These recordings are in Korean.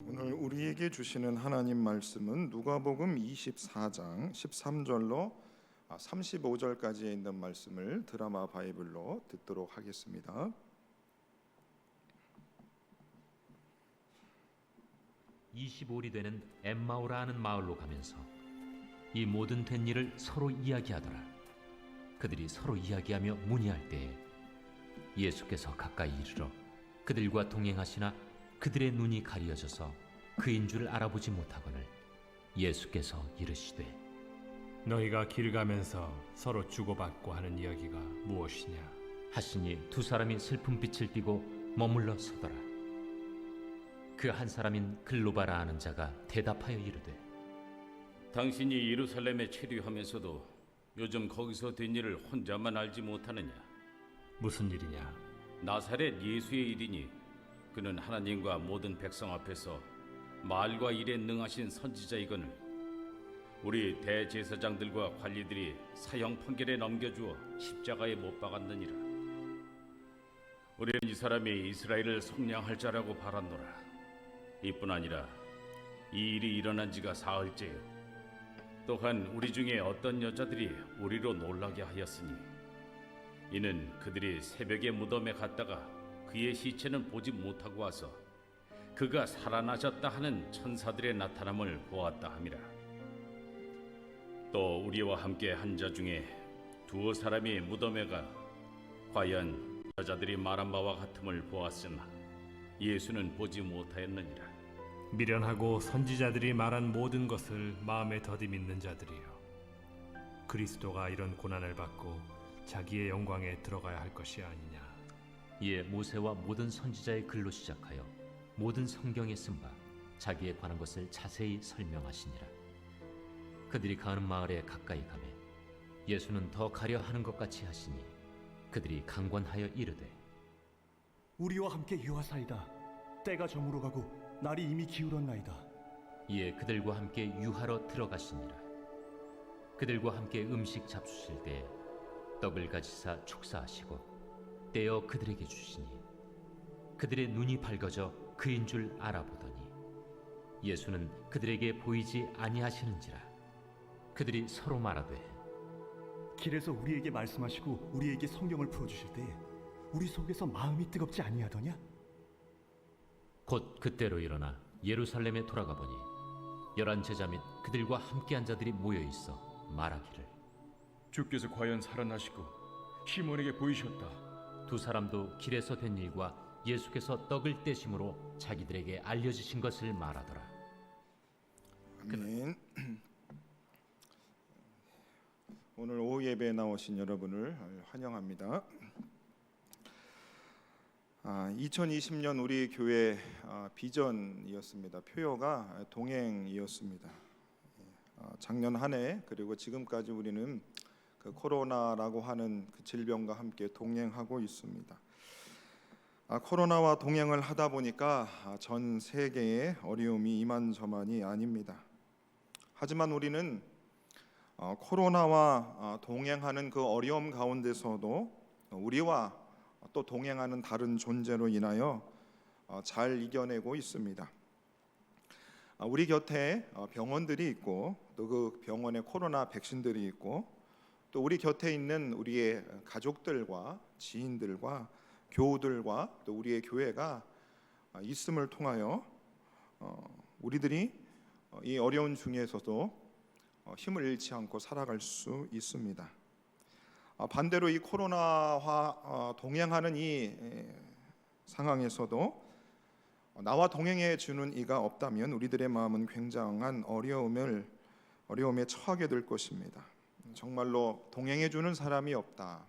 오늘 우리에게 주시는 하나님 말씀은 누가복음 24장 13절로 35절까지에 있는 말씀을 드라마 바이블로 듣도록 하겠습니다. 25일이 되는 엠마오라 하는 마을로 가면서 이 모든 된 일을 서로 이야기하더라. 그들이 서로 이야기하며 문의할 때에 예수께서 가까이 이르러 그들과 동행하시나 그들의 눈이 가려져서 그인 줄 알아보지 못하거늘 예수께서 이르시되 너희가 길 가면서 서로 주고받고 하는 이야기가 무엇이냐 하시니 두 사람이 슬픈 빛을 띠고 머물러 서더라. 그 한 사람인 글로바라 하는 자가 대답하여 이르되 당신이 예루살렘에 체류하면서도 요즘 거기서 된 일을 혼자만 알지 못하느냐? 무슨 일이냐? 나사렛 예수의 일이니 그는 하나님과 모든 백성 앞에서 말과 일에 능하신 선지자이거늘 우리 대제사장들과 관리들이 사형 판결에 넘겨주어 십자가에 못 박았느니라. 우리는 이 사람이 이스라엘을 속량할 자라고 바랐노라. 이뿐 아니라 이 일이 일어난 지가 사흘째요. 또한 우리 중에 어떤 여자들이 우리로 놀라게 하였으니 이는 그들이 새벽에 무덤에 갔다가 그의 시체는 보지 못하고 와서 그가 살아나셨다 하는 천사들의 나타남을 보았다 함이라. 또 우리와 함께 한 자 중에 두어 사람이 무덤에 가 과연 여자들이 말한 바와 같음을 보았으나 예수는 보지 못하였느니라. 미련하고 선지자들이 말한 모든 것을 마음에 더디 믿는 자들이여, 그리스도가 이런 고난을 받고 자기의 영광에 들어가야 할 것이 아니냐. 이에 모세와 모든 선지자의 글로 시작하여 모든 성경에 쓴 바 자기에 관한 것을 자세히 설명하시니라. 그들이 가는 마을에 가까이 가매 예수는 더 가려 하는 것 같이 하시니 그들이 강권하여 이르되 우리와 함께 유하사이다. 때가 저물어 가고 날이 이미 기울었나이다. 이에 그들과 함께 유하러 들어가시니라. 그들과 함께 음식 잡수실 때 떡을 가지사 축사하시고 떼어 그들에게 주시니 그들의 눈이 밝아져 그인 줄 알아보더니 예수는 그들에게 보이지 아니하시는지라. 그들이 서로 말하되 길에서 우리에게 말씀하시고 우리에게 성경을 풀어주실 때에 우리 속에서 마음이 뜨겁지 아니하더냐? 곧 그때로 일어나 예루살렘에 돌아가 보니 11 제자 및 그들과 함께한 자들이 모여 있어 말하기를 주께서 과연 살아나시고 시몬에게 보이셨다. 두 사람도 길에서 된 일과 예수께서 떡을 떼심으로 자기들에게 알려주신 것을 말하더라. 아멘. 오늘 오후 예배에 나오신 여러분을 환영합니다. 2020년 우리 교회 비전이었습니다. 표어가 동행이었습니다. 작년 한 해 그리고 지금까지 우리는 그 코로나라고 하는 그 질병과 함께 동행하고 있습니다. 코로나와 동행을 하다 보니까 전 세계에 어려움이 이만저만이 아닙니다. 하지만 우리는 코로나와 동행하는 그 어려움 가운데서도 우리와 또 동행하는 다른 존재로 인하여 잘 이겨내고 있습니다. 우리 곁에 병원들이 있고 또 그 병원에 코로나 백신들이 있고 또 우리 곁에 있는 우리의 가족들과 지인들과 교우들과 또 우리의 교회가 있음을 통하여 우리들이 이 어려운 중에서도 힘을 잃지 않고 살아갈 수 있습니다. 반대로 이 코로나와 동행하는 이 상황에서도 나와 동행해 주는 이가 없다면 우리들의 마음은 굉장한 어려움에 처하게 될 것입니다. 정말로 동행해 주는 사람이 없다,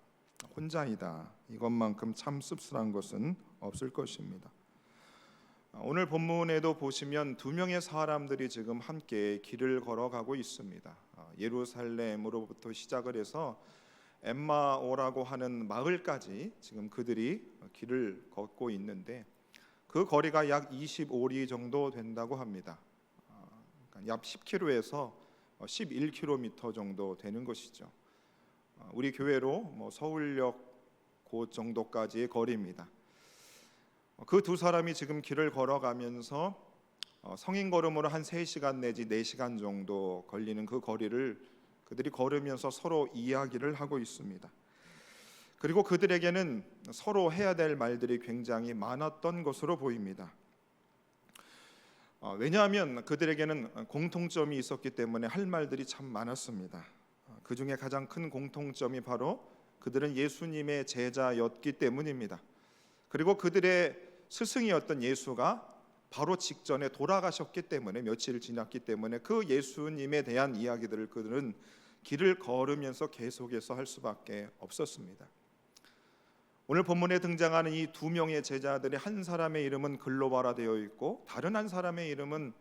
혼자이다, 이것만큼 참 씁쓸한 것은 없을 것입니다. 오늘 본문에도 보시면 두 명의 사람들이 지금 함께 길을 걸어가고 있습니다. 예루살렘으로부터 시작을 해서 엠마오라고 하는 마을까지 지금 그들이 길을 걷고 있는데 그 거리가 약 25리 정도 된다고 합니다. 그러니까 약 10km에서 11km 정도 되는 것이죠. 우리 교회로 서울역 그 정도까지의 거리입니다. 그 두 사람이 지금 길을 걸어가면서 성인 걸음으로 한 3시간 내지 4시간 정도 걸리는 그 거리를 그들이 걸으면서 서로 이야기를 하고 있습니다. 그리고 그들에게는 서로 해야 될 말들이 굉장히 많았던 것으로 보입니다. 왜냐하면 그들에게는 공통점이 있었기 때문에 할 말들이 참 많았습니다. 그 중에 가장 큰 공통점이 바로 그들은 예수님의 제자였기 때문입니다. 그리고 그들의 스승이었던 예수가 바로 직전에 돌아가셨기 때문에, 며칠 지났기 때문에 그 예수님에 대한 이야기들을 그들은 길을 걸으면서 계속해서 할 수밖에 없었습니다. 오늘 본문에 등장하는 이 2명의 제자들의 한 사람의 이름은 글로바라 되어 있고 다른 한 사람의 이름은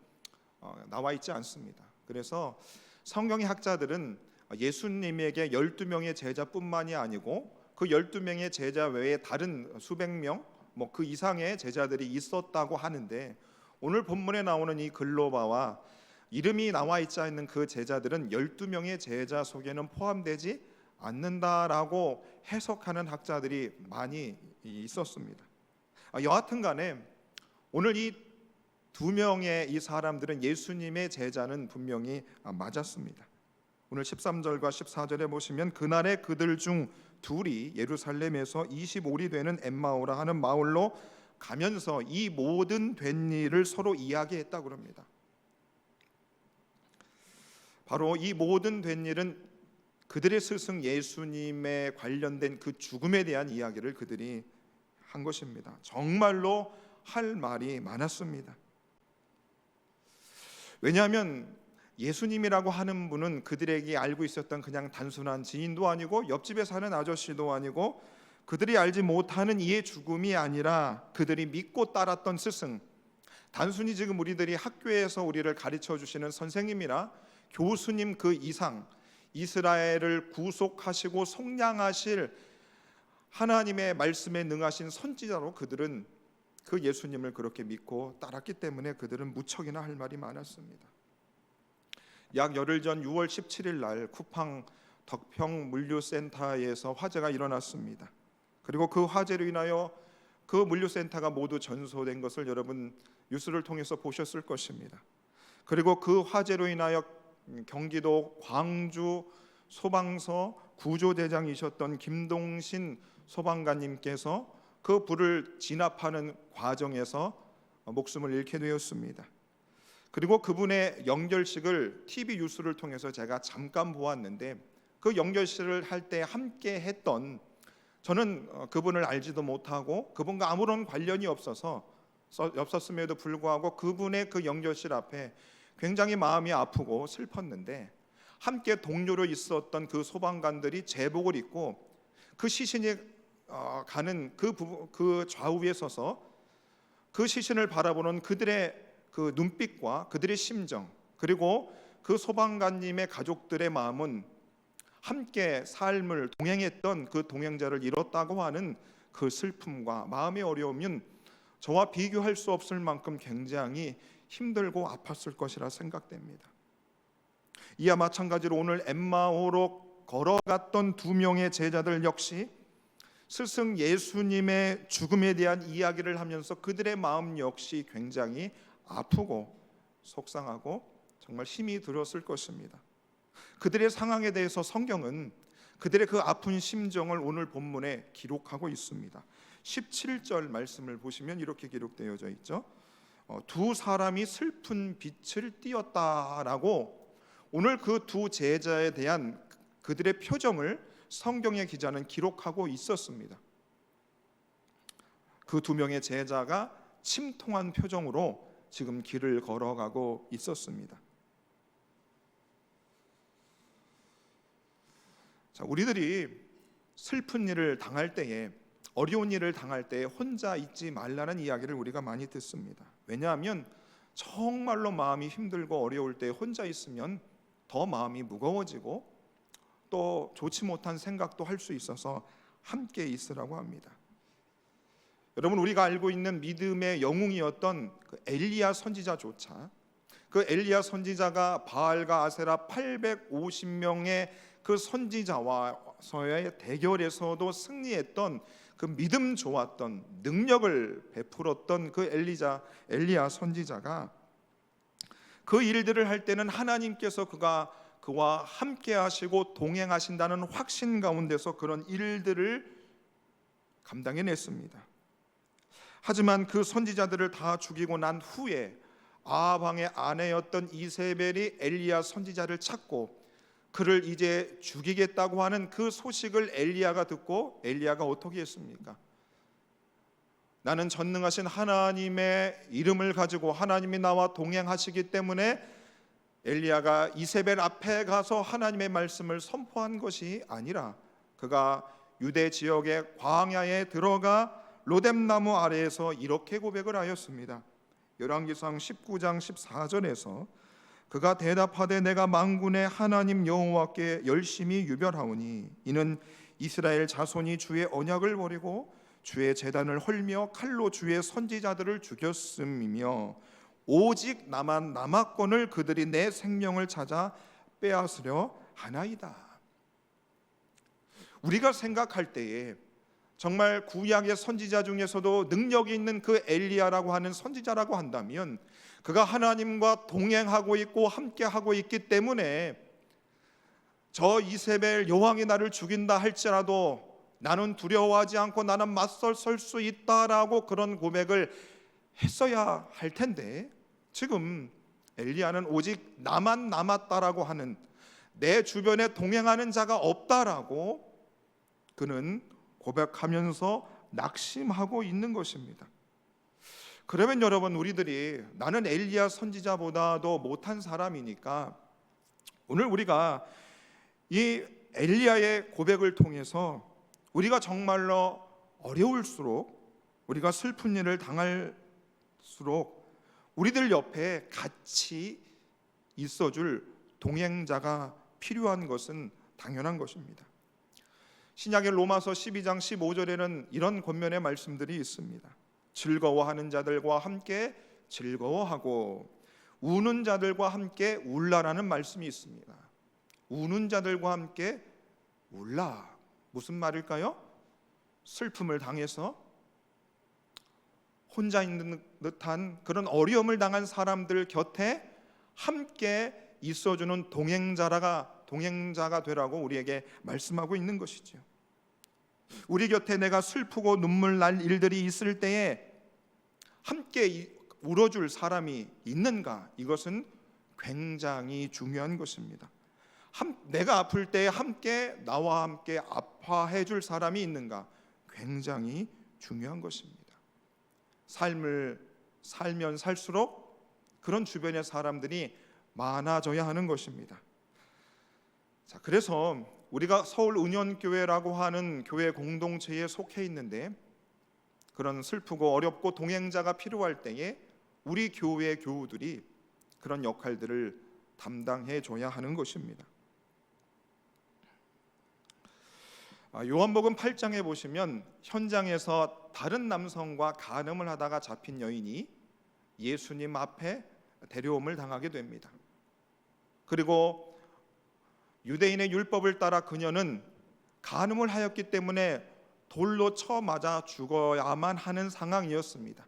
나와 있지 않습니다. 그래서 성경의 학자들은 예수님에게 12명의 제자뿐만이 아니고 그 12명의 제자 외에 다른 수백 명, 그 이상의 제자들이 있었다고 하는데, 오늘 본문에 나오는 이 글로바와 이름이 나와 있지 않는 그 제자들은 12명의 제자 속에는 포함되지 않는다라고 해석하는 학자들이 많이 있었습니다. 여하튼 간에 오늘 이 2명의 이 사람들은 예수님의 제자는 분명히 맞았습니다. 오늘 13절과 14절에 보시면 그날에 그들 중 둘이 예루살렘에서 25리 되는 엠마오라 하는 마을로 가면서 이 모든 된 일을 서로 이야기했다고 합니다. 바로 이 모든 된 일은 그들의 스승 예수님에 관련된 그 죽음에 대한 이야기를 그들이 한 것입니다. 정말로 할 말이 많았습니다. 왜냐하면 예수님이라고 하는 분은 그들에게 알고 있었던 그냥 단순한 지인도 아니고 옆집에 사는 아저씨도 아니고 그들이 알지 못하는 이의 죽음이 아니라 그들이 믿고 따랐던 스승, 단순히 지금 우리들이 학교에서 우리를 가르쳐 주시는 선생님이나 교수님 그 이상, 이스라엘을 구속하시고 속량하실 하나님의 말씀에 능하신 선지자로 그들은 그 예수님을 그렇게 믿고 따랐기 때문에 그들은 무척이나 할 말이 많았습니다. 약 열흘 전 6월 17일 날 쿠팡 덕평 물류센터에서 화재가 일어났습니다. 그리고 그 화재로 인하여 그 물류센터가 모두 전소된 것을 여러분 뉴스를 통해서 보셨을 것입니다. 그리고 그 화재로 인하여 경기도 광주 소방서 구조대장이셨던 김동신 소방관님께서 그 불을 진압하는 과정에서 목숨을 잃게 되었습니다. 그리고 그분의 연결식을 TV 뉴스를 통해서 제가 잠깐 보았는데, 그 연결식을 할 때 함께 했던, 저는 그분을 알지도 못하고 그분과 아무런 관련이 없었음에도 불구하고 그분의 그 연결실 앞에 굉장히 마음이 아프고 슬펐는데, 함께 동료로 있었던 그 소방관들이 제복을 입고 그 시신이 가는 그 좌우에 서서 그 시신을 바라보는 그들의 그 눈빛과 그들의 심정, 그리고 그 소방관님의 가족들의 마음은 함께 삶을 동행했던 그 동행자를 잃었다고 하는 그 슬픔과 마음의 어려움은 저와 비교할 수 없을 만큼 굉장히 힘들고 아팠을 것이라 생각됩니다. 이와 마찬가지로 오늘 엠마오로 걸어갔던 2명의 제자들 역시 스승 예수님의 죽음에 대한 이야기를 하면서 그들의 마음 역시 굉장히 아프고 속상하고 정말 힘이 들었을 것입니다. 그들의 상황에 대해서 성경은 그들의 그 아픈 심정을 오늘 본문에 기록하고 있습니다. 17절 말씀을 보시면 이렇게 기록되어져 있죠. 2 사람이 슬픈 빛을 띠었다라고 오늘 그 2 제자에 대한 그들의 표정을 성경의 기자는 기록하고 있었습니다. 그 2명의 제자가 침통한 표정으로 지금 길을 걸어가고 있었습니다. 자, 우리들이 슬픈 일을 당할 때에, 어려운 일을 당할 때에 혼자 있지 말라는 이야기를 우리가 많이 듣습니다. 왜냐하면 정말로 마음이 힘들고 어려울 때 혼자 있으면 더 마음이 무거워지고 또 좋지 못한 생각도 할 수 있어서 함께 있으라고 합니다. 여러분, 우리가 알고 있는 믿음의 영웅이었던 그 엘리야 선지자조차, 그 엘리야 선지자가 바알과 아세라 850명의 그 선지자와서의 대결에서도 승리했던 그 믿음 좋았던 능력을 베풀었던 그 엘리야 선지자가 그 일들을 할 때는 하나님께서 그와 함께 하시고 동행하신다는 확신 가운데서 그런 일들을 감당해냈습니다. 하지만 그 선지자들을 다 죽이고 난 후에 아합 왕의 아내였던 이세벨이 엘리야 선지자를 찾고 그를 이제 죽이겠다고 하는 그 소식을 엘리야가 듣고 엘리야가 어떻게 했습니까? 나는 전능하신 하나님의 이름을 가지고 하나님이 나와 동행하시기 때문에 엘리야가 이세벨 앞에 가서 하나님의 말씀을 선포한 것이 아니라 그가 유대 지역의 광야에 들어가 로뎀나무 아래에서 이렇게 고백을 하였습니다. 열왕기상 19장 14절에서 그가 대답하되 내가 만군의 하나님 여호와께 열심히 유별하오니 이는 이스라엘 자손이 주의 언약을 버리고 주의 제단을 헐며 칼로 주의 선지자들을 죽였음이며 오직 나만 남았건을 그들이 내 생명을 찾아 빼앗으려 하나이다. 우리가 생각할 때에 정말 구약의 선지자 중에서도 능력이 있는 그 엘리야라고 하는 선지자라고 한다면 그가 하나님과 동행하고 있고 함께하고 있기 때문에 저 이세벨 여왕이 나를 죽인다 할지라도 나는 두려워하지 않고 나는 맞설 수 있다라고 그런 고백을 했어야 할 텐데 지금 엘리야는 오직 나만 남았다라고 하는 내 주변에 동행하는 자가 없다라고 그는 고백하면서 낙심하고 있는 것입니다. 그러면 여러분 우리들이 나는 엘리야 선지자보다도 못한 사람이니까 오늘 우리가 이 엘리야의 고백을 통해서 우리가 정말로 어려울수록 우리가 슬픈 일을 당할수록 우리들 옆에 같이 있어줄 동행자가 필요한 것은 당연한 것입니다. 신약의 로마서 12장 15절에는 이런 권면의 말씀들이 있습니다. 즐거워하는 자들과 함께 즐거워하고 우는 자들과 함께 울라라는 말씀이 있습니다. 우는 자들과 함께 울라. 무슨 말일까요? 슬픔을 당해서 혼자 있는 듯한 그런 어려움을 당한 사람들 곁에 함께 있어주는 동행자가 되라고 우리에게 말씀하고 있는 것이죠. 우리 곁에 내가 슬프고 눈물 날 일들이 있을 때에 함께 울어줄 사람이 있는가? 이것은 굉장히 중요한 것입니다. 내가 아플 때에 함께 나와 함께 아파해 줄 사람이 있는가? 굉장히 중요한 것입니다. 삶을 살면 살수록 그런 주변의 사람들이 많아져야 하는 것입니다. 자, 그래서 우리가 서울 은연교회라고 하는 교회 공동체에 속해 있는데 그런 슬프고 어렵고 동행자가 필요할 때에 우리 교회 교우들이 그런 역할들을 담당해 줘야 하는 것입니다. 요한복음 8장에 보시면 현장에서 다른 남성과 간음을 하다가 잡힌 여인이 예수님 앞에 데려옴을 당하게 됩니다. 그리고 유대인의 율법을 따라 그녀는 간음을 하였기 때문에 돌로 쳐 맞아 죽어야만 하는 상황이었습니다.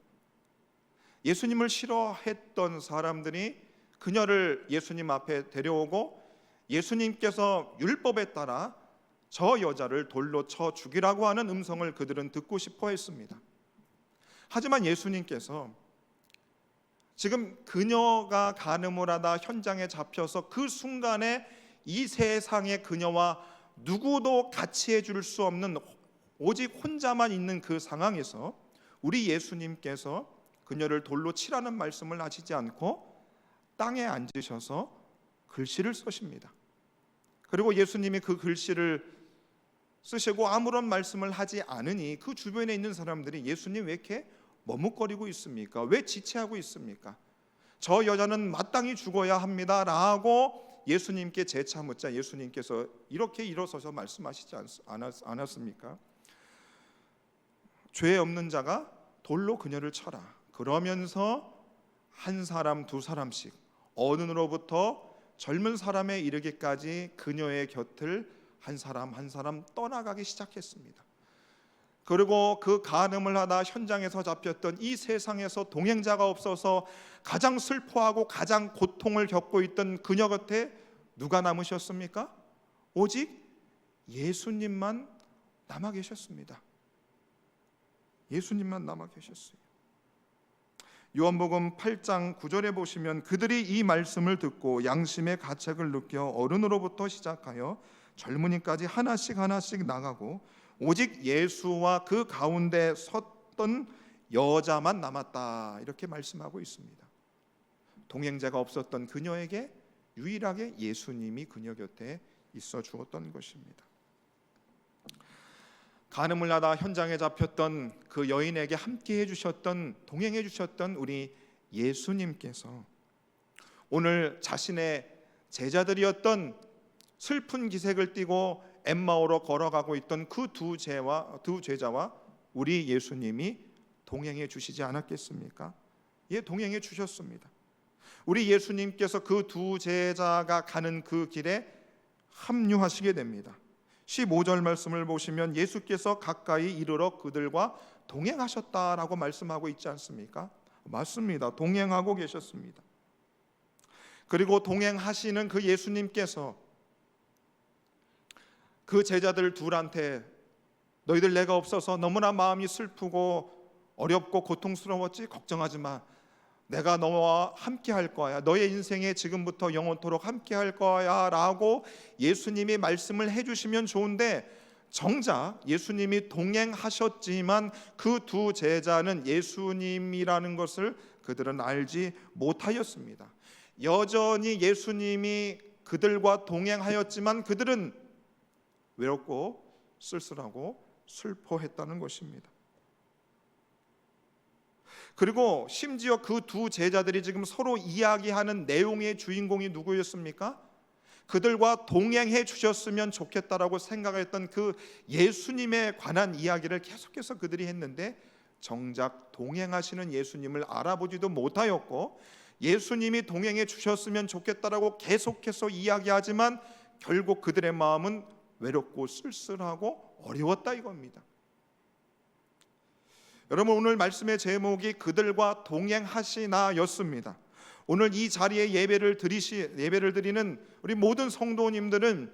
예수님을 싫어했던 사람들이 그녀를 예수님 앞에 데려오고 예수님께서 율법에 따라 저 여자를 돌로 쳐 죽이라고 하는 음성을 그들은 듣고 싶어 했습니다. 하지만 예수님께서 지금 그녀가 간음을 하다 현장에 잡혀서 그 순간에 이 세상에 그녀와 누구도 같이 해줄 수 없는 오직 혼자만 있는 그 상황에서 우리 예수님께서 그녀를 돌로 치라는 말씀을 하시지 않고 땅에 앉으셔서 글씨를 쓰십니다. 그리고 예수님이 그 글씨를 쓰시고 아무런 말씀을 하지 않으니 그 주변에 있는 사람들이 예수님 왜 이렇게 머뭇거리고 있습니까? 왜 지체하고 있습니까? 저 여자는 마땅히 죽어야 합니다 라고 예수님께 재차 묻자 예수님께서 이렇게 일어서서 말씀하시지 않았습니까? 죄 없는 자가 돌로 그녀를 쳐라. 그러면서 한 사람 두 사람씩 어른으로부터 젊은 사람에 이르기까지 그녀의 곁을 한 사람 한 사람 떠나가기 시작했습니다. 그리고 그 간음을 하다 현장에서 잡혔던 이 세상에서 동행자가 없어서 가장 슬퍼하고 가장 고통을 겪고 있던 그녀 곁에 누가 남으셨습니까? 오직 예수님만 남아 계셨습니다. 예수님만 남아 계셨어요. 요한복음 8장 9절에 보시면 그들이 이 말씀을 듣고 양심의 가책을 느껴 어른으로부터 시작하여 젊은이까지 하나씩 나가고 오직 예수와 그 가운데 섰던 여자만 남았다, 이렇게 말씀하고 있습니다. 동행자가 없었던 그녀에게 유일하게 예수님이 그녀 곁에 있어 주었던 것입니다. 간음을 하다 현장에 잡혔던 그 여인에게 함께 해주셨던, 동행해 주셨던 우리 예수님께서 오늘 자신의 제자들이었던 슬픈 기색을 띠고 엠마오로 걸어가고 있던 그 두 제자와 우리 예수님이 동행해 주시지 않았겠습니까? 예, 동행해 주셨습니다. 우리 예수님께서 그 두 제자가 가는 그 길에 합류하시게 됩니다. 15절 말씀을 보시면 예수께서 가까이 이르러 그들과 동행하셨다라고 말씀하고 있지 않습니까? 맞습니다. 동행하고 계셨습니다. 그리고 동행하시는 그 예수님께서 그 제자들 둘한테 너희들 내가 없어서 너무나 마음이 슬프고 어렵고 고통스러웠지? 걱정하지 마. 내가 너와 함께 할 거야. 너의 인생에 지금부터 영원토록 함께 할 거야 라고 예수님이 말씀을 해주시면 좋은데, 정작 예수님이 동행하셨지만 그 두 제자는 예수님이라는 것을 그들은 알지 못하였습니다. 여전히 예수님이 그들과 동행하였지만 그들은 외롭고 쓸쓸하고 슬퍼했다는 것입니다. 그리고 심지어 그 두 제자들이 지금 서로 이야기하는 내용의 주인공이 누구였습니까? 그들과 동행해 주셨으면 좋겠다라고 생각했던 그 예수님에 관한 이야기를 계속해서 그들이 했는데, 정작 동행하시는 예수님을 알아보지도 못하였고, 예수님이 동행해 주셨으면 좋겠다라고 계속해서 이야기하지만 결국 그들의 마음은 외롭고 쓸쓸하고 어려웠다 이겁니다. 여러분, 오늘 말씀의 제목이 그들과 동행하시나였습니다. 오늘 이 자리에 예배를 드리는 우리 모든 성도님들은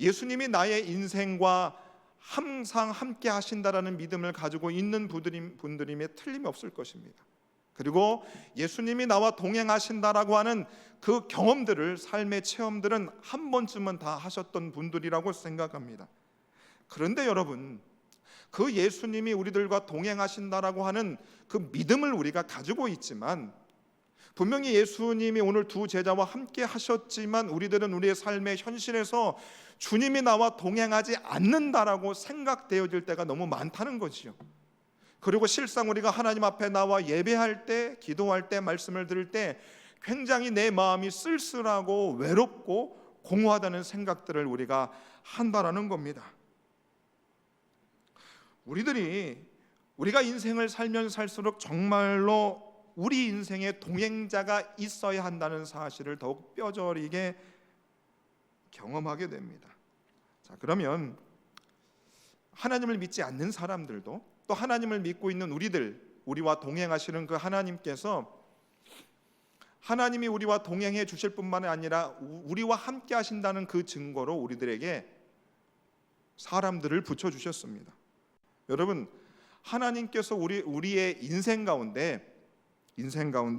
예수님이 나의 인생과 항상 함께 하신다라는 믿음을 가지고 있는 분들임에 틀림이 없을 것입니다. 그리고 예수님이 나와 동행하신다라고 하는 그 경험들을, 삶의 체험들은 한 번쯤은 다 하셨던 분들이라고 생각합니다. 그런데 여러분, 그 예수님이 우리들과 동행하신다라고 하는 그 믿음을 우리가 가지고 있지만, 분명히 예수님이 오늘 두 제자와 함께 하셨지만 우리들은 우리의 삶의 현실에서 주님이 나와 동행하지 않는다라고 생각되어질 때가 너무 많다는 거지요. 그리고 실상 우리가 하나님 앞에 나와 예배할 때, 기도할 때, 말씀을 들을 때 굉장히 내 마음이 쓸쓸하고 외롭고 공허하다는 생각들을 우리가 한다라는 겁니다. 우리가 인생을 살면 살수록 정말로 우리 인생에 동행자가 있어야 한다는 사실을 더욱 뼈저리게 경험하게 됩니다. 자, 그러면 하나님을 믿지 않는 사람들도, 또 하나님을 믿고 있는 우리와 동행하시는 그 하나님께서, 하나님이 우리와 동행해 주실 뿐만 아니라 우리와 함께 하신다는 그 증거로 우리들에게 사람들을 붙여주셨습니다. 여러분, 하나님께서 우리의 인생 가운데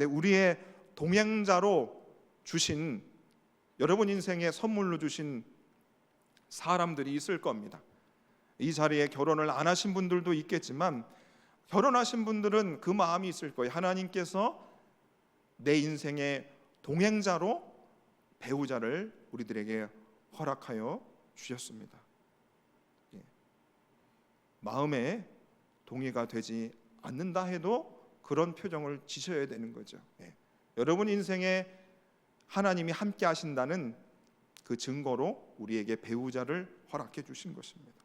우리의 동행자로 주신, 여러분 인생에 선물로 주신 사람들이 있을 겁니다. 이 자리에 결혼을 안 하신 분들도 있겠지만 결혼하신 분들은 그 마음이 있을 거예요. 하나님께서 내 인생의 동행자로 배우자를 우리들에게 허락하여 주셨습니다. 마음에 동의가 되지 않는다 해도 그런 표정을 지셔야 되는 거죠. 여러분 인생에 하나님이 함께 하신다는 그 증거로 우리에게 배우자를 허락해 주신 것입니다.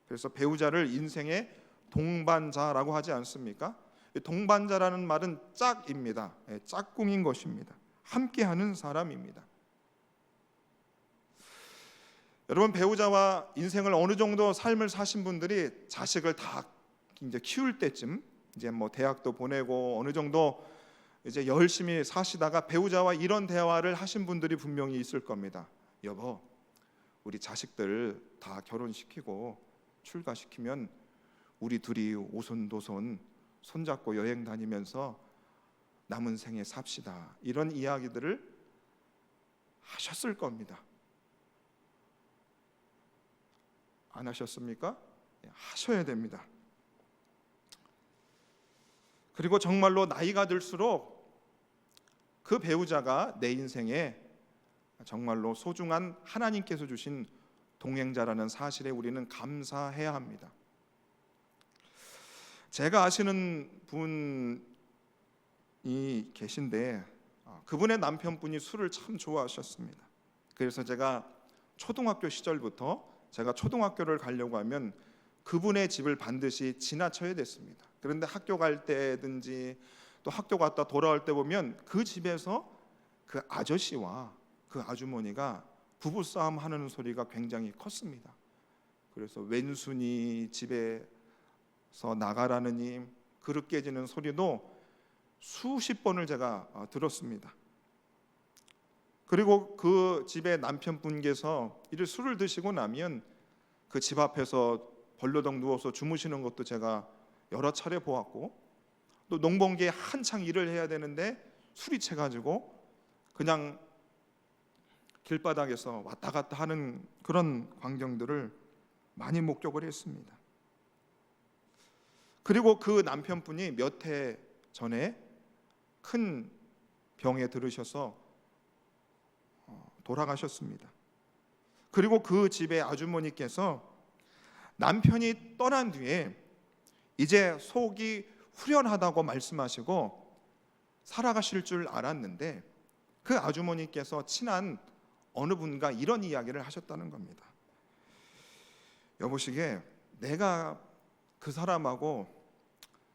그래서 배우자를 인생의 동반자라고 하지 않습니까? 동반자라는 말은 짝입니다. 짝꿍인 것입니다. 함께하는 사람입니다. 여러분, 배우자와 인생을 어느 정도 삶을 사신 분들이 자식을 다 이제 키울 때쯤 이제 뭐 대학도 보내고 어느 정도 이제 열심히 사시다가 배우자와 이런 대화를 하신 분들이 분명히 있을 겁니다. 여보, 우리 자식들 다 결혼시키고 출가시키면 우리 둘이 오손도손 손잡고 여행 다니면서 남은 생에 삽시다. 이런 이야기들을 하셨을 겁니다. 안 하셨습니까? 하셔야 됩니다. 그리고 정말로 나이가 들수록 그 배우자가 내 인생에 정말로 소중한 하나님께서 주신 동행자라는 사실에 우리는 감사해야 합니다. 제가 아시는 분이 계신데 그분의 남편분이 술을 참 좋아하셨습니다. 그래서 제가 초등학교 시절부터 제가 초등학교를 가려고 하면 그분의 집을 반드시 지나쳐야 됐습니다. 그런데 학교 갈 때든지 또 학교 갔다 돌아올 때 보면 그 집에서 그 아저씨와 그 아주머니가 부부싸움 하는 소리가 굉장히 컸습니다. 그래서 왼순이 집에서 나가라느니 그릇 깨지는 소리도 수십 번을 제가 들었습니다. 그리고 그 집의 남편분께서 이를 술을 드시고 나면 그 집 앞에서 벌러덩 누워서 주무시는 것도 제가 여러 차례 보았고, 또 농번기에 한창 일을 해야 되는데 술이 채가지고 그냥 길바닥에서 왔다 갔다 하는 그런 광경들을 많이 목격을 했습니다. 그리고 그 남편분이 몇 해 전에 큰 병에 들으셔서 돌아가셨습니다. 그리고 그 집의 아주머니께서 남편이 떠난 뒤에 이제 속이 후련하다고 말씀하시고 살아가실 줄 알았는데 그 아주머니께서 친한 어느 분과 이런 이야기를 하셨다는 겁니다. 여보시게 내가 그 사람하고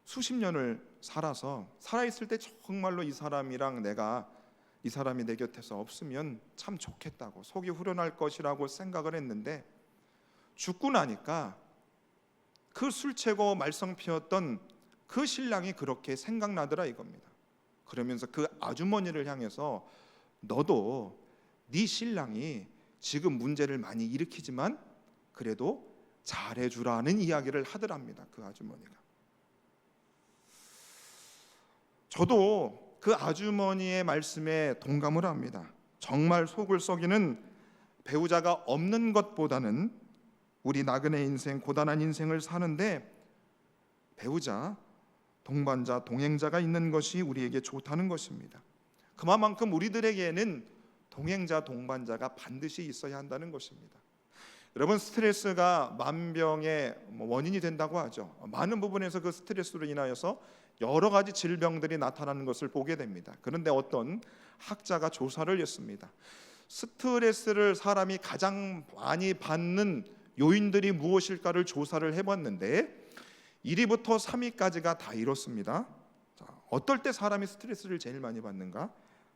수십 년을 살아서 살아있을 때 정말로 이 사람이랑 이 사람이 내 곁에서 없으면 참 좋겠다고 속이 후련할 것이라고 생각을 했는데 죽고 나니까 그 술 채고 말썽 피웠던 그 신랑이 그렇게 생각나더라 이겁니다. 그러면서 그 아주머니를 향해서 너도 네 신랑이 지금 문제를 많이 일으키지만 그래도 잘해주라는 이야기를 하더랍니다. 그 아주머니가. 저도 그 아주머니의 말씀에 동감을 합니다. 정말 속을 썩이는 배우자가 없는 것보다는 우리 나그네 인생, 고단한 인생을 사는데 배우자, 동반자, 동행자가 있는 것이 우리에게 좋다는 것입니다. 그만큼 우리들에게는 동행자, 동반자가 반드시 있어야 한다는 것입니다. 여러분, 스트레스가 만병의 원인이 된다고 하죠. 많은 부분에서 그 스트레스로 인하여서 여러 가지 질병들이 나타나는 것을 보게 됩니다. 그런데 어떤 학자가 조사를 했습니다. 스트레스를 사람이 가장 많이 받는 요인들이 무엇일까를 조사를 해봤는데 1위부터 3위까지가 다 이렇습니다. 자, 어떨 때 사람이 스트레스를 제일 많이 받는가?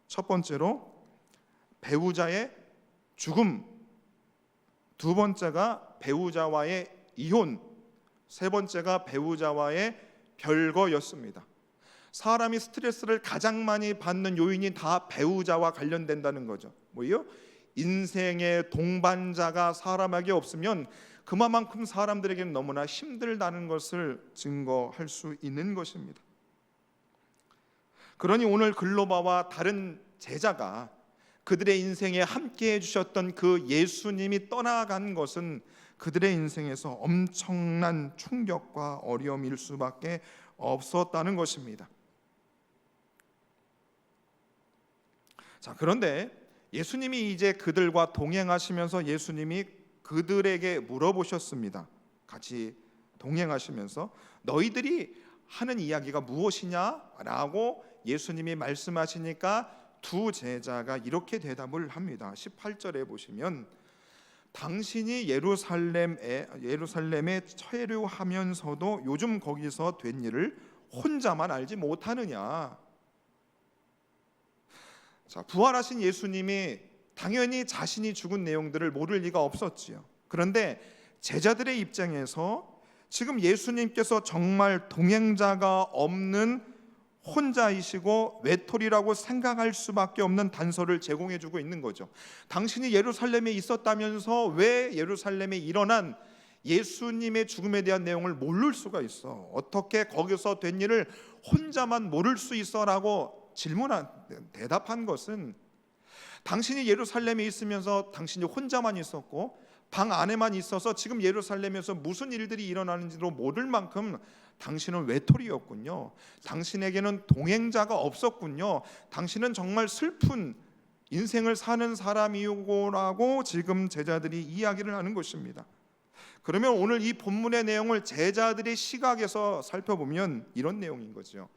첫 번째로 배우자의 죽음, 두 번째가 배우자와의 이혼, 세 번째가 배우자와의 별거였습니다. 사람이 스트레스를 가장 많이 받는 요인이 다 배우자와 관련된다는 거죠. 뭐예요? 인생의 동반자가 사람에게 없으면 그만큼 사람들에게는 너무나 힘들다는 것을 증거할 수 있는 것입니다. 그러니 오늘 글로바와 다른 제자가 그들의 인생에 함께 해주셨던 그 예수님이 떠나간 것은 그들의 인생에서 엄청난 충격과 어려움일 수밖에 없었다는 것입니다. 자, 그런데 예수님이 이제 그들과 동행하시면서 예수님이 그들에게 물어보셨습니다. 같이 동행하시면서 너희들이 하는 이야기가 무엇이냐라고 예수님이 말씀하시니까 두 제자가 이렇게 대답을 합니다. 18절에 보시면 당신이 예루살렘에 체류하면서도 요즘 거기서 된 일을 혼자만 알지 못하느냐. 자, 부활하신 예수님이 당연히 자신이 죽은 내용들을 모를 리가 없었지요. 그런데 제자들의 입장에서 지금 예수님께서 정말 동행자가 없는 혼자이시고 외톨이라고 생각할 수밖에 없는 단서를 제공해 주고 있는 거죠. 당신이 예루살렘에 있었다면서 왜 예루살렘에 일어난 예수님의 죽음에 대한 내용을 모를 수가 있어? 어떻게 거기서 된 일을 혼자만 모를 수 있어? 라고 대답한 것은, 당신이 예루살렘에 있으면서 당신이 혼자만 있었고 방 안에만 있어서 지금 예루살렘에서 무슨 일들이 일어나는지도 모를 만큼 당신은 외톨이였군요. 당신에게는 동행자가 없었군요. 당신은 정말 슬픈 인생을 사는 사람이고라고 지금 제자들이 이야기를 하는 것입니다. 그러면 오늘 이 본문의 내용을 제자들의 시각에서 살펴보면 이런 내용인 거죠.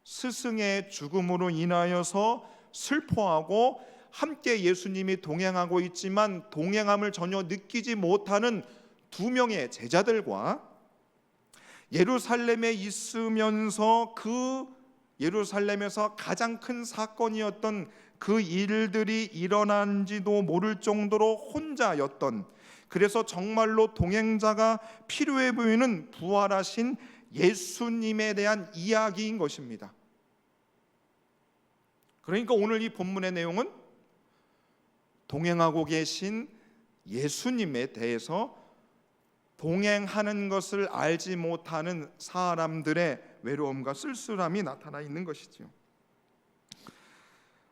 스승의 죽음으로 인하여서 슬퍼하고 함께 예수님이 동행하고 있지만 동행함을 전혀 느끼지 못하는 두 명의 제자들과 예루살렘에 있으면서 그 예루살렘에서 가장 큰 사건이었던 그 일들이 일어난지도 모를 정도로 혼자였던, 그래서 정말로 동행자가 필요해 보이는 부활하신 예수님에 대한 이야기인 것입니다. 그러니까 오늘 이 본문의 내용은 동행하고 계신 예수님에 대해서 동행하는 것을 알지 못하는 사람들의 외로움과 쓸쓸함이 나타나 있는 것이죠.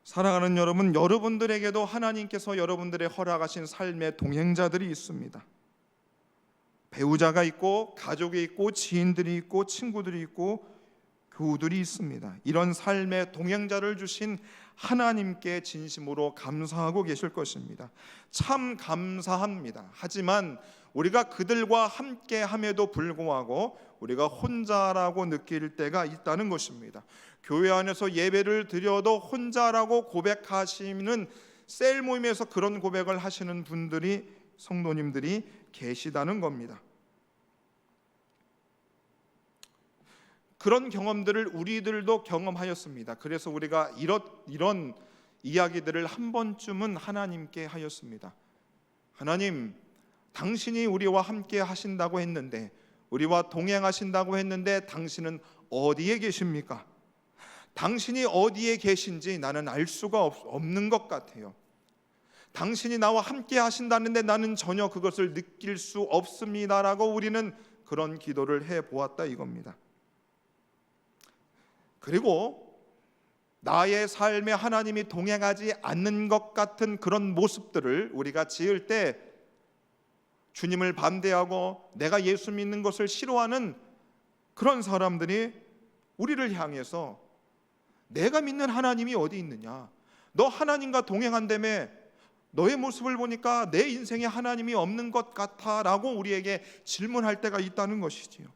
사랑하는 여러분, 여러분들에게도 하나님께서 여러분들의 허락하신 삶의 동행자들이 있습니다. 배우자가 있고 가족이 있고 지인들이 있고 친구들이 있고 교우들이 있습니다. 이런 삶의 동행자를 주신 하나님께 진심으로 감사하고 계실 것입니다. 참 감사합니다. 하지만 우리가 그들과 함께함에도 불구하고 우리가 혼자라고 느낄 때가 있다는 것입니다. 교회 안에서 예배를 드려도 혼자라고 고백하시는 셀 모임에서 그런 고백을 하시는 분들이, 성도님들이 계시다는 겁니다. 그런 경험들을 우리들도 경험하였습니다. 그래서 우리가 이런 이야기들을 한 번쯤은 하나님께 하였습니다. 하나님, 당신이 우리와 함께 하신다고 했는데, 우리와 동행하신다고 했는데 당신은 어디에 계십니까? 당신이 어디에 계신지 나는 알 수가 없는 것 같아요. 당신이 나와 함께 하신다는데 나는 전혀 그것을 느낄 수 없습니다라고 우리는 그런 기도를 해보았다 이겁니다. 그리고 나의 삶에 하나님이 동행하지 않는 것 같은 그런 모습들을 우리가 지을 때 주님을 반대하고 내가 예수 믿는 것을 싫어하는 그런 사람들이 우리를 향해서 내가 믿는 하나님이 어디 있느냐, 너 하나님과 동행한다며, 너의 모습을 보니까 내 인생에 하나님이 없는 것 같아 라고 우리에게 질문할 때가 있다는 것이지요.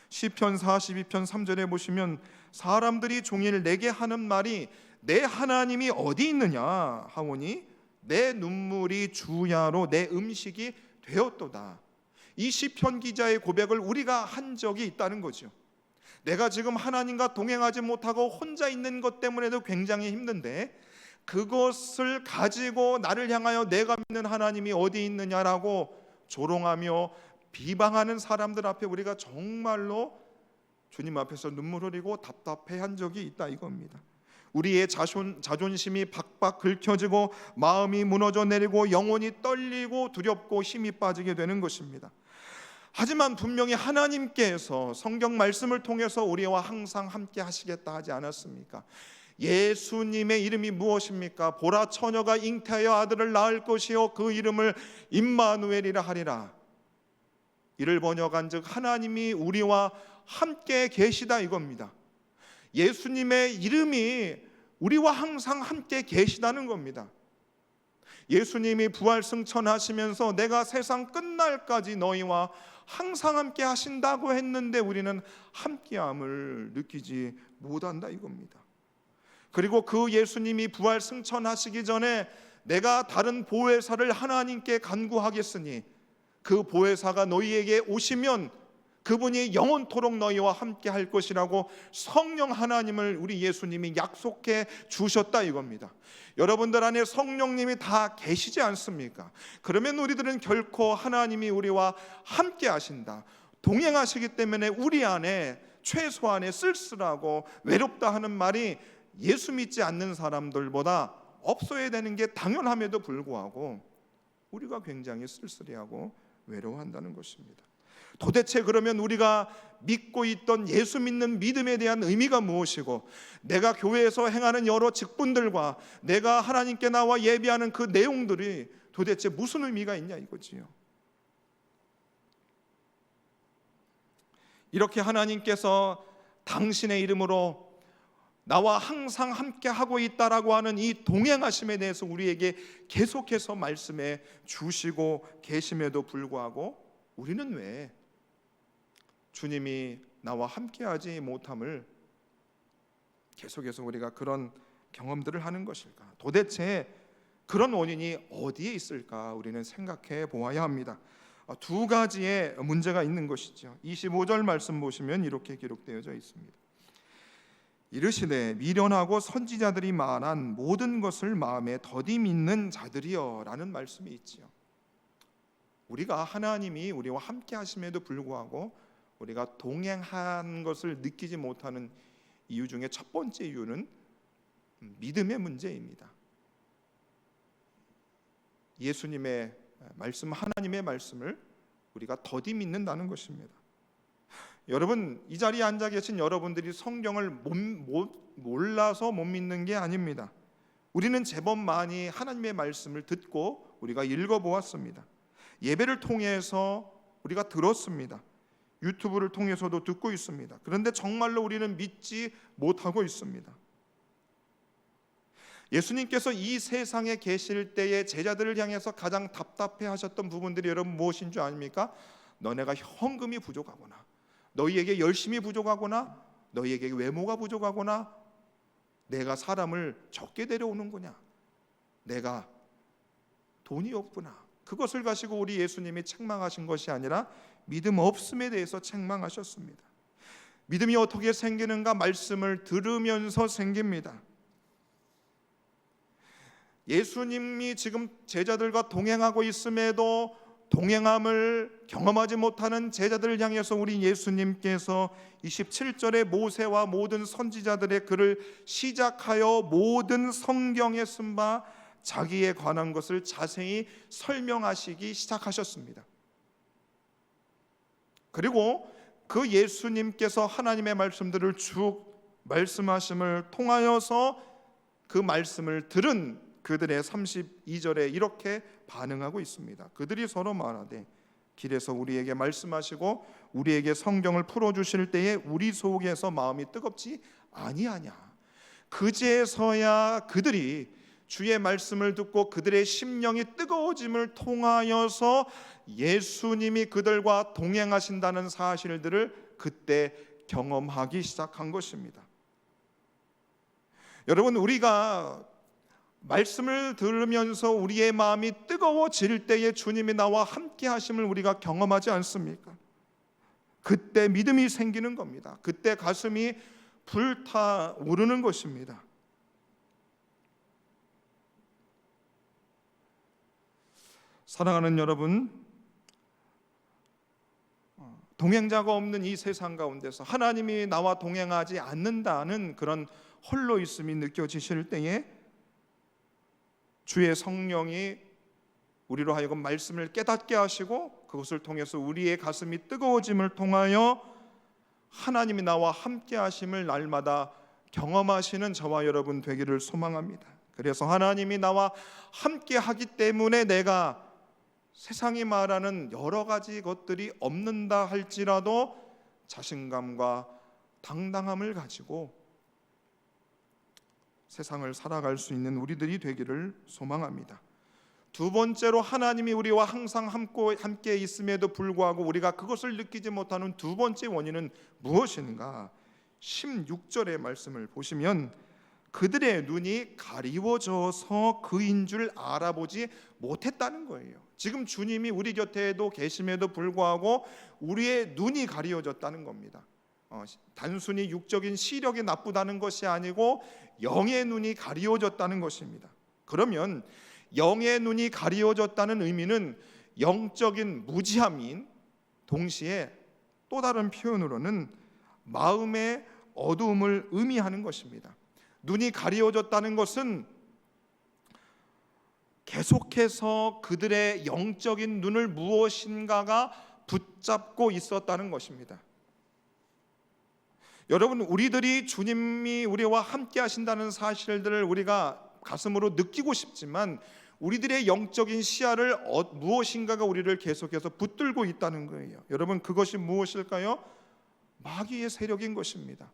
시편 42편 3절에 보시면 사람들이 종일 내게 하는 말이 내 하나님이 어디 있느냐 하오니 내 눈물이 주야로 내 음식이 되었도다. 이 시편 기자의 고백을 우리가 한 적이 있다는 거죠. 내가 지금 하나님과 동행하지 못하고 혼자 있는 것 때문에도 굉장히 힘든데 그것을 가지고 나를 향하여 내가 믿는 하나님이 어디 있느냐라고 조롱하며 비방하는 사람들 앞에 우리가 정말로 주님 앞에서 눈물 흘리고 답답해한 적이 있다 이겁니다. 우리의 자존심이 박박 긁혀지고 마음이 무너져 내리고 영혼이 떨리고 두렵고 힘이 빠지게 되는 것입니다. 하지만 분명히 하나님께서 성경 말씀을 통해서 우리와 항상 함께 하시겠다 하지 않았습니까? 예수님의 이름이 무엇입니까? 보라, 처녀가 잉태하여 아들을 낳을 것이요 그 이름을 임마누엘이라 하리라. 이를 번역한즉 하나님이 우리와 함께 계시다 이겁니다. 예수님의 이름이 우리와 항상 함께 계시다는 겁니다. 예수님이 부활 승천하시면서 내가 세상 끝날까지 너희와 항상 함께 하신다고 했는데 우리는 함께함을 느끼지 못한다 이겁니다. 그리고 그 예수님이 부활 승천하시기 전에 내가 다른 보혜사를 하나님께 간구하겠으니 그 보혜사가 너희에게 오시면 그분이 영원토록 너희와 함께 할 것이라고 성령 하나님을 우리 예수님이 약속해 주셨다 이겁니다. 여러분들 안에 성령님이 다 계시지 않습니까? 그러면 우리들은 결코 하나님이 우리와 함께 하신다, 동행하시기 때문에 우리 안에 최소한의 쓸쓸하고 외롭다 하는 말이 예수 믿지 않는 사람들보다 없어야 되는 게 당연함에도 불구하고 우리가 굉장히 쓸쓸해하고 외로워한다는 것입니다. 도대체 그러면 우리가 믿고 있던 예수 믿는 믿음에 대한 의미가 무엇이고, 내가 교회에서 행하는 여러 직분들과 내가 하나님께 나와 예배하는 그 내용들이 도대체 무슨 의미가 있냐 이거지요. 이렇게 하나님께서 당신의 이름으로 나와 항상 함께 하고 있다라고 하는 이 동행하심에 대해서 우리에게 계속해서 말씀해 주시고 계심에도 불구하고 우리는 왜 주님이 나와 함께하지 못함을 계속해서 우리가 그런 경험들을 하는 것일까? 도대체 그런 원인이 어디에 있을까? 우리는 생각해 보아야 합니다. 두 가지의 문제가 있는 것이죠. 25절 말씀 보시면 이렇게 기록되어져 있습니다. 이르시되 미련하고 선지자들이 말한 모든 것을 마음에 더디 믿는 자들이여 라는 말씀이 있지요. 우리가 하나님이 우리와 함께 하심에도 불구하고 우리가 동행한 것을 느끼지 못하는 이유 중에 첫 번째 이유는 믿음의 문제입니다. 예수님의 말씀, 하나님의 말씀을 우리가 더디 믿는다는 것입니다. 여러분, 이 자리에 앉아 계신 여러분들이 성경을 몰라서 못 믿는 게 아닙니다. 우리는 제법 많이 하나님의 말씀을 듣고 우리가 읽어보았습니다. 예배를 통해서 우리가 들었습니다. 유튜브를 통해서도 듣고 있습니다. 그런데 정말로 우리는 믿지 못하고 있습니다. 예수님께서 이 세상에 계실 때에 제자들을 향해서 가장 답답해 하셨던 부분들이 여러분 무엇인 줄 아십니까? 너네가 헌금이 부족하거나, 너희에게 열심이 부족하거나, 너희에게 외모가 부족하거나, 내가 사람을 적게 데려오는 거냐, 내가 돈이 없구나. 그것을 가지고 우리 예수님이 책망하신 것이 아니라 믿음 없음에 대해서 책망하셨습니다. 믿음이 어떻게 생기는가? 말씀을 들으면서 생깁니다. 예수님이 지금 제자들과 동행하고 있음에도 동행함을 경험하지 못하는 제자들을 향해서 우리 예수님께서 27절에 모세와 모든 선지자들의 글을 시작하여 모든 성경에 쓴 바 자기에 관한 것을 자세히 설명하시기 시작하셨습니다. 그리고 그 예수님께서 하나님의 말씀들을 쭉 말씀하심을 통하여서 그 말씀을 들은 그들의 32절에 이렇게 반응하고 있습니다. 그들이 서로 말하되 길에서 우리에게 말씀하시고 우리에게 성경을 풀어주실 때에 우리 속에서 마음이 뜨겁지 아니하냐. 그제서야 그들이 주의 말씀을 듣고 그들의 심령이 뜨거워짐을 통하여서 예수님이 그들과 동행하신다는 사실들을 그때 경험하기 시작한 것입니다. 여러분, 우리가 말씀을 들으면서 우리의 마음이 뜨거워질 때에 주님이 나와 함께 하심을 우리가 경험하지 않습니까? 그때 믿음이 생기는 겁니다. 그때 가슴이 불타오르는 것입니다. 사랑하는 여러분, 동행자가 없는 이 세상 가운데서 하나님이 나와 동행하지 않는다는 그런 홀로 있음이 느껴지실 때에 주의 성령이 우리로 하여금 말씀을 깨닫게 하시고 그것을 통해서 우리의 가슴이 뜨거워짐을 통하여 하나님이 나와 함께 하심을 날마다 경험하시는 저와 여러분 되기를 소망합니다. 그래서 하나님이 나와 함께 하기 때문에 내가 세상이 말하는 여러 가지 것들이 없는다 할지라도 자신감과 당당함을 가지고 세상을 살아갈 수 있는 우리들이 되기를 소망합니다. 두 번째로, 하나님이 우리와 항상 함께 있음에도 불구하고 우리가 그것을 느끼지 못하는 두 번째 원인은 무엇인가? 16절의 말씀을 보시면 그들의 눈이 가리워져서 그인 줄 알아보지 못했다는 거예요. 지금 주님이 우리 곁에도 계심에도 불구하고 우리의 눈이 가리워졌다는 겁니다. 단순히 육적인 시력이 나쁘다는 것이 아니고 영의 눈이 가리워졌다는 것입니다. 그러면 영의 눈이 가리워졌다는 의미는 영적인 무지함인 동시에 또 다른 표현으로는 마음의 어두움을 의미하는 것입니다. 눈이 가리워졌다는 것은 계속해서 그들의 영적인 눈을 무엇인가가 붙잡고 있었다는 것입니다. 여러분, 우리들이 주님이 우리와 함께 하신다는 사실들을 우리가 가슴으로 느끼고 싶지만 우리들의 영적인 시야를 무엇인가가 우리를 계속해서 붙들고 있다는 거예요. 여러분, 그것이 무엇일까요? 마귀의 세력인 것입니다.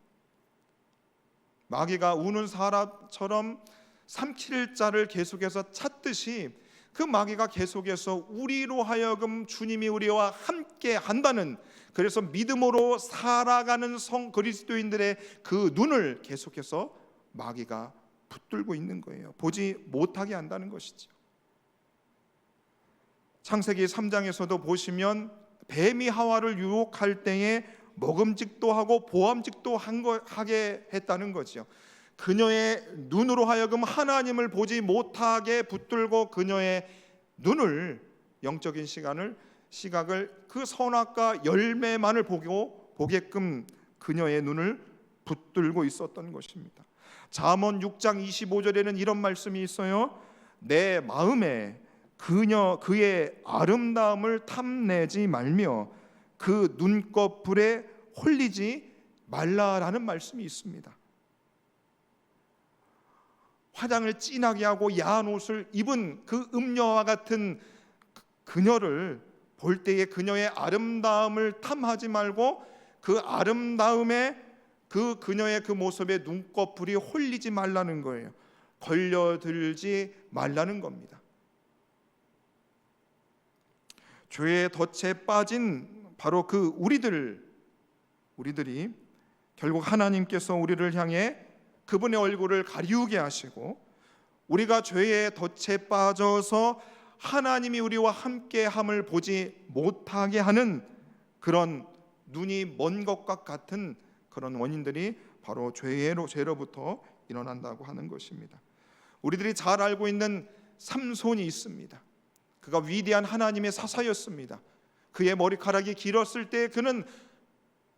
마귀가 우는 사람처럼 삼킬 자를 계속해서 찾듯이 그 마귀가 계속해서 우리로 하여금 주님이 우리와 함께 한다는, 그래서 믿음으로 살아가는 성 그리스도인들의 그 눈을 계속해서 마귀가 붙들고 있는 거예요. 보지 못하게 한다는 것이죠. 창세기 3장에서도 보시면 뱀이 하와를 유혹할 때에 먹음직도 하고 보암직도 하게 했다는 거죠. 그녀의 눈으로 하여금 하나님을 보지 못하게 붙들고 그녀의 눈을, 영적인 시각을 그 선악과 열매만을 보게끔 그녀의 눈을 붙들고 있었던 것입니다. 잠언 6장 25절에는 이런 말씀이 있어요. 내 마음에 그의 아름다움을 탐내지 말며 그 눈꺼풀에 홀리지 말라라는 말씀이 있습니다. 화장을 진하게 하고 야한 옷을 입은 그 음녀와 같은 그녀를 볼 때에 그녀의 아름다움을 탐하지 말고 그 아름다움에 그녀의 그 모습에 눈꺼풀이 홀리지 말라는 거예요. 걸려들지 말라는 겁니다. 죄의 덫에 빠진 바로 그 우리들이 결국 하나님께서 우리를 향해 그분의 얼굴을 가리우게 하시고 우리가 죄의 덫에 빠져서 하나님이 우리와 함께함을 보지 못하게 하는 그런 눈이 먼 것과 같은 그런 원인들이 바로 죄로부터 일어난다고 하는 것입니다. 우리들이 잘 알고 있는 삼손이 있습니다. 그가 위대한 하나님의 사사였습니다. 그의 머리카락이 길었을 때 그는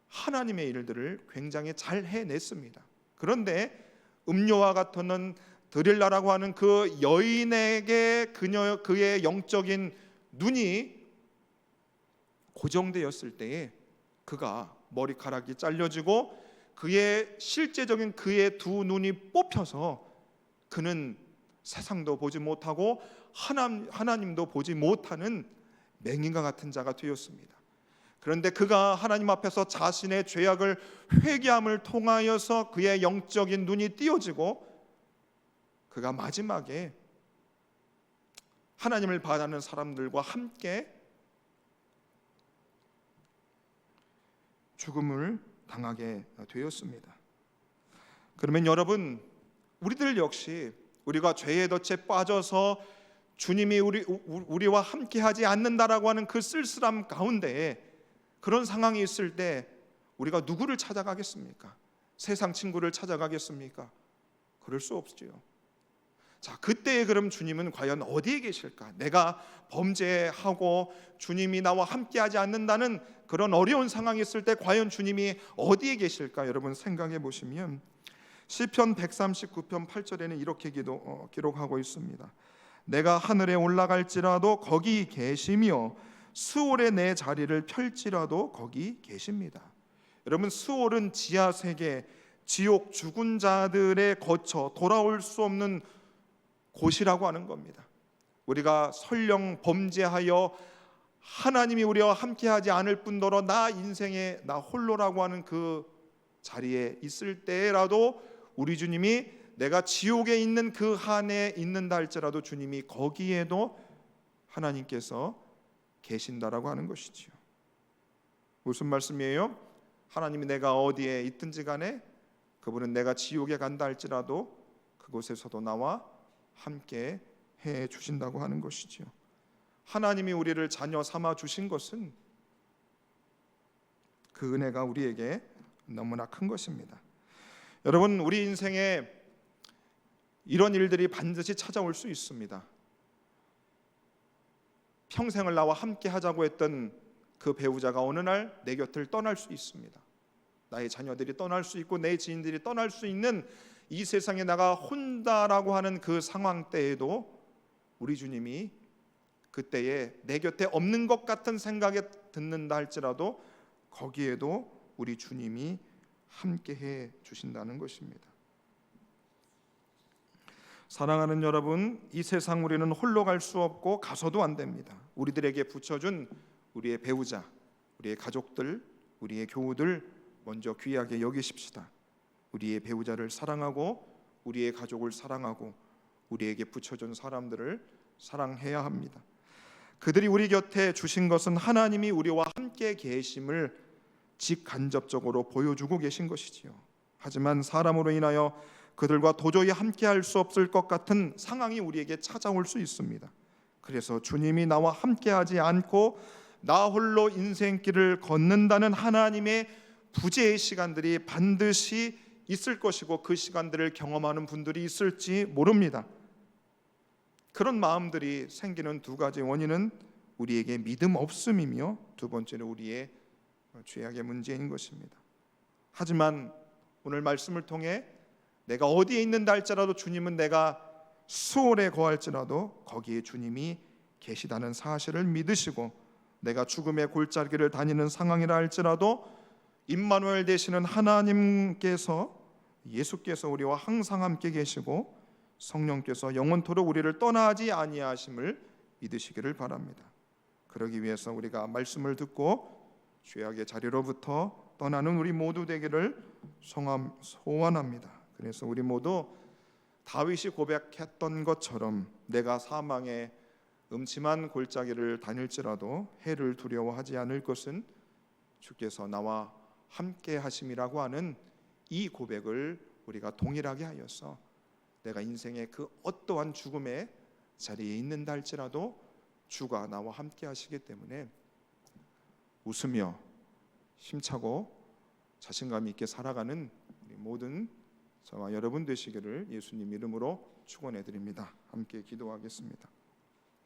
하나님의 일들을 굉장히 잘 해냈습니다. 그런데 음료와 같은 드릴라라고 하는 그 여인에게 그의 영적인 눈이 고정되었을 때에 그가 머리카락이 잘려지고 그의 실제적인 그의 두 눈이 뽑혀서 그는 세상도 보지 못하고 하나님도 보지 못하는 맹인과 같은 자가 되었습니다. 그런데 그가 하나님 앞에서 자신의 죄악을 회개함을 통하여서 그의 영적인 눈이 띄어지고 그가 마지막에 하나님을 바라는 사람들과 함께 죽음을 당하게 되었습니다. 그러면 여러분, 우리들 역시 우리가 죄의 덫에 빠져서 주님이 우리와 함께하지 않는다라고 하는 그 쓸쓸함 가운데 그런 상황이 있을 때 우리가 누구를 찾아가겠습니까? 세상 친구를 찾아가겠습니까? 그럴 수 없지요. 자, 그때에 그럼 주님은 과연 어디에 계실까? 내가 범죄하고 주님이 나와 함께하지 않는다는 그런 어려운 상황이 있을 때 과연 주님이 어디에 계실까? 여러분 생각해 보시면 시편 139편 8절에는 이렇게 기록하고 있습니다. 내가 하늘에 올라갈지라도 거기 계시며 수월에 내 자리를 펼지라도 거기 계십니다. 여러분, 수월은 지하세계, 지옥, 죽은 자들의 거쳐 돌아올 수 없는 곳이라고 하는 겁니다. 우리가 설령 범죄하여 하나님이 우리와 함께하지 않을 뿐더러 나 인생에 나 홀로라고 하는 그 자리에 있을 때라도 우리 주님이 내가 지옥에 있는 그 한에 있는다 할지라도 주님이 거기에도 하나님께서 계신다라고 하는 것이지요. 무슨 말씀이에요? 하나님이 내가 어디에 있든지 간에 그분은 내가 지옥에 간다 할지라도 그곳에서도 나와 함께 해 주신다고 하는 것이지요. 하나님이 우리를 자녀 삼아 주신 것은 그 은혜가 우리에게 너무나 큰 것입니다. 여러분, 우리 인생에 이런 일들이 반드시 찾아올 수 있습니다. 평생을 나와 함께 하자고 했던 그 배우자가 어느 날 내 곁을 떠날 수 있습니다. 나의 자녀들이 떠날 수 있고 내 지인들이 떠날 수 있는 이 세상에 나가 혼자라고 하는 그 상황 때에도 우리 주님이 그때에 내 곁에 없는 것 같은 생각에 듣는다 할지라도 거기에도 우리 주님이 함께해 주신다는 것입니다. 사랑하는 여러분, 이 세상 우리는 홀로 갈 수 없고 가서도 안 됩니다. 우리들에게 붙여준 우리의 배우자, 우리의 가족들, 우리의 교우들 먼저 귀하게 여기십시다. 우리의 배우자를 사랑하고 우리의 가족을 사랑하고 우리에게 붙여준 사람들을 사랑해야 합니다. 그들이 우리 곁에 주신 것은 하나님이 우리와 함께 계심을 직간접적으로 보여주고 계신 것이지요. 하지만 사람으로 인하여 그들과 도저히 함께할 수 없을 것 같은 상황이 우리에게 찾아올 수 있습니다. 그래서 주님이 나와 함께하지 않고 나 홀로 인생길을 걷는다는 하나님의 부재의 시간들이 반드시 있을 것이고 그 시간들을 경험하는 분들이 있을지 모릅니다. 그런 마음들이 생기는 두 가지 원인은 우리에게 믿음 없음이며 두 번째는 우리의 죄악의 문제인 것입니다. 하지만 오늘 말씀을 통해 내가 어디에 있는다 할지라도 주님은 내가 수월에 거할지라도 거기에 주님이 계시다는 사실을 믿으시고 내가 죽음의 골짜기를 다니는 상황이라 할지라도 임마누엘 되시는 하나님께서 예수께서 우리와 항상 함께 계시고 성령께서 영원토록 우리를 떠나지 아니하심을 믿으시기를 바랍니다. 그러기 위해서 우리가 말씀을 듣고 죄악의 자리로부터 떠나는 우리 모두 되기를 소원합니다. 그래서 우리 모두 다윗이 고백했던 것처럼 내가 사망의 음침한 골짜기를 다닐지라도 해를 두려워하지 않을 것은 주께서 나와 함께 하심이라고 하는 이 고백을 우리가 동일하게 하여서 내가 인생의 그 어떠한 죽음의 자리에 있는다 할지라도 주가 나와 함께 하시기 때문에 웃으며 힘차고 자신감 있게 살아가는 우리 모든 저와 여러분 되시기를 예수님 이름으로 축원해 드립니다. 함께 기도하겠습니다.